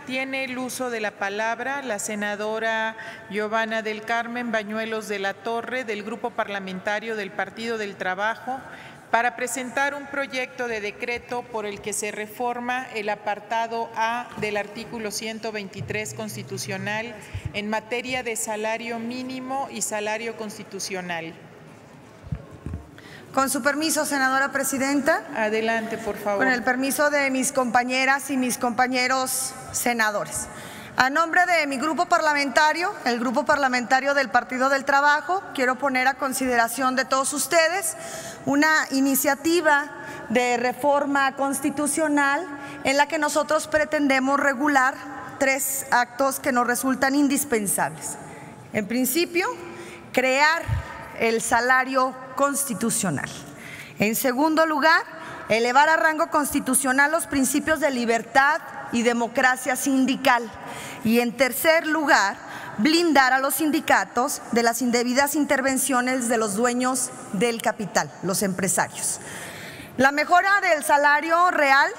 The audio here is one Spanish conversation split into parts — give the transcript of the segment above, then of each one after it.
tiene el uso de la palabra la senadora Giovanna del Carmen Bañuelos de la Torre, del Grupo Parlamentario del Partido del Trabajo, para presentar un proyecto de decreto por el que se reforma el apartado A del artículo 123 constitucional en materia de salario mínimo y salario constitucional. Con su permiso, senadora presidenta. Adelante, por favor. Con el permiso de mis compañeras y mis compañeros senadores. A nombre de mi grupo parlamentario, el Grupo Parlamentario del Partido del Trabajo, quiero poner a consideración de todos ustedes una iniciativa de reforma constitucional en la que nosotros pretendemos regular 3 actos que nos resultan indispensables. En principio, crear el salario constitucional. En segundo lugar, elevar a rango constitucional los principios de libertad y democracia sindical. Y en tercer lugar, blindar a los sindicatos de las indebidas intervenciones de los dueños del capital, los empresarios. La mejora del salario real,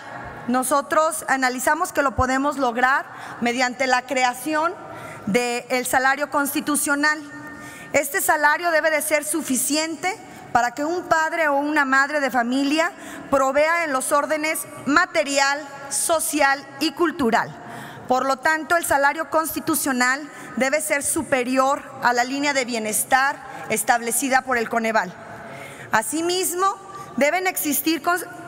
nosotros analizamos que lo podemos lograr mediante la creación del salario constitucional. Este salario debe de ser suficiente para que un padre o una madre de familia provea en los órdenes material, social y cultural. Por lo tanto, el salario constitucional debe ser superior a la línea de bienestar establecida por el Coneval. Asimismo, deben existir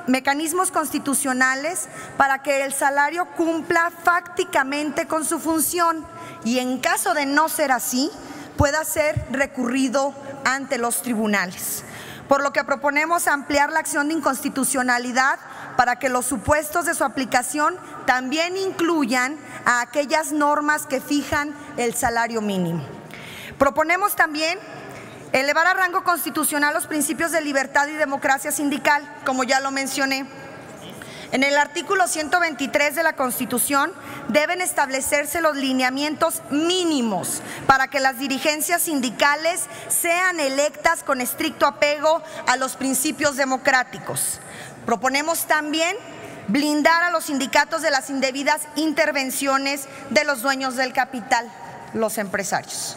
mecanismos constitucionales para que el salario cumpla fácticamente con su función y en caso de no ser así, pueda ser recurrido ante los tribunales. Por lo que proponemos ampliar la acción de inconstitucionalidad para que los supuestos de su aplicación también incluyan a aquellas normas que fijan el salario mínimo. Proponemos también elevar a rango constitucional los principios de libertad y democracia sindical, como ya lo mencioné. En el artículo 123 de la Constitución deben establecerse los lineamientos mínimos para que las dirigencias sindicales sean electas con estricto apego a los principios democráticos. Proponemos también blindar a los sindicatos de las indebidas intervenciones de los dueños del capital, los empresarios.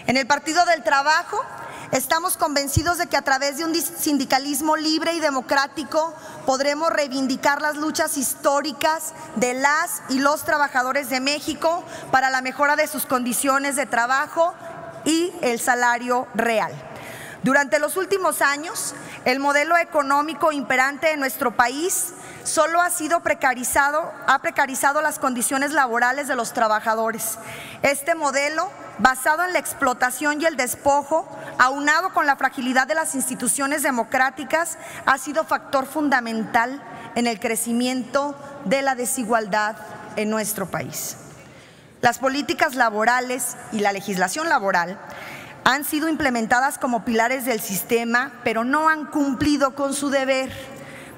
En el Partido del Trabajo estamos convencidos de que a través de un sindicalismo libre y democrático podremos reivindicar las luchas históricas de las y los trabajadores de México para la mejora de sus condiciones de trabajo y el salario real. Durante los últimos años, el modelo económico imperante en nuestro país solo ha precarizado las condiciones laborales de los trabajadores. Este modelo, basado en la explotación y el despojo, aunado con la fragilidad de las instituciones democráticas, ha sido factor fundamental en el crecimiento de la desigualdad en nuestro país. Las políticas laborales y la legislación laboral han sido implementadas como pilares del sistema, pero no han cumplido con su deber: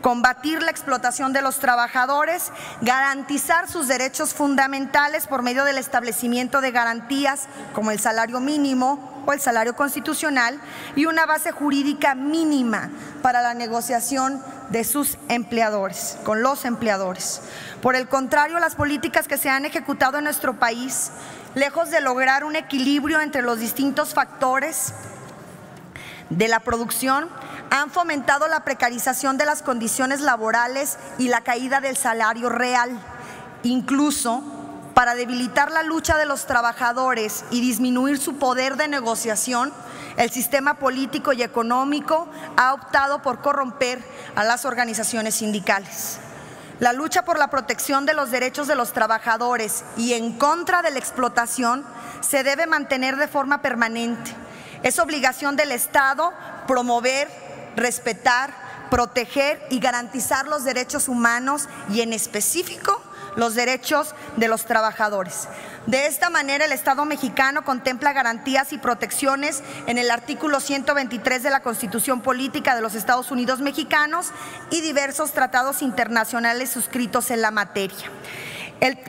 combatir la explotación de los trabajadores, garantizar sus derechos fundamentales por medio del establecimiento de garantías como el salario mínimo o el salario constitucional y una base jurídica mínima para la negociación de sus empleadores, con los empleadores. Por el contrario, las políticas que se han ejecutado en nuestro país, lejos de lograr un equilibrio entre los distintos factores de la producción, han fomentado la precarización de las condiciones laborales y la caída del salario real. Incluso, para debilitar la lucha de los trabajadores y disminuir su poder de negociación, el sistema político y económico ha optado por corromper a las organizaciones sindicales. La lucha por la protección de los derechos de los trabajadores y en contra de la explotación se debe mantener de forma permanente. Es obligación del Estado promover, respetar, proteger y garantizar los derechos humanos y en específico los derechos de los trabajadores. De esta manera, el Estado mexicano contempla garantías y protecciones en el artículo 123 de la Constitución Política de los Estados Unidos Mexicanos y diversos tratados internacionales suscritos en la materia.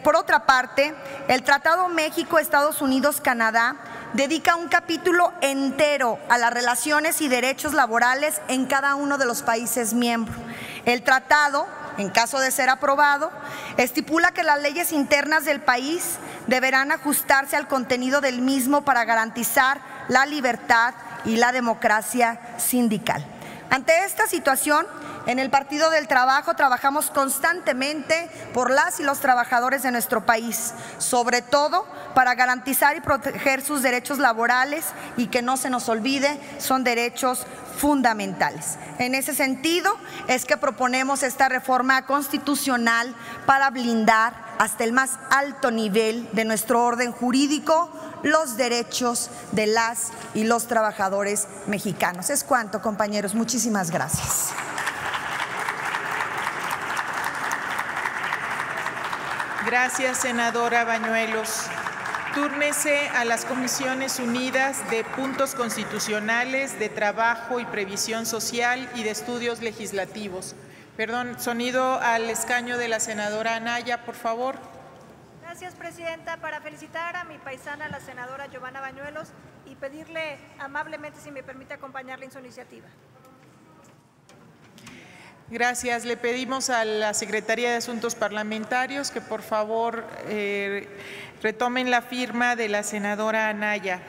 Por otra parte, el Tratado México-Estados Unidos-Canadá dedica un capítulo entero a las relaciones y derechos laborales en cada uno de los países miembros. El tratado en caso de ser aprobado, estipula que las leyes internas del país deberán ajustarse al contenido del mismo para garantizar la libertad y la democracia sindical. Ante esta situación, en el Partido del Trabajo trabajamos constantemente por las y los trabajadores de nuestro país, sobre todo para garantizar y proteger sus derechos laborales y que no se nos olvide, son derechos fundamentales. En ese sentido es que proponemos esta reforma constitucional para blindar hasta el más alto nivel de nuestro orden jurídico los derechos de las y los trabajadores mexicanos. Es cuanto, compañeros. Muchísimas gracias. Gracias, senadora Bañuelos. Túrnese a las Comisiones Unidas de Puntos Constitucionales, de Trabajo y Previsión Social y de Estudios Legislativos. Perdón, sonido al escaño de la senadora Anaya, por favor. Gracias, presidenta. Para felicitar a mi paisana, la senadora Giovanna Bañuelos, y pedirle amablemente si me permite acompañarle en su iniciativa. Gracias. Le pedimos a la Secretaría de Asuntos Parlamentarios que por favor retomen la firma de la senadora Anaya.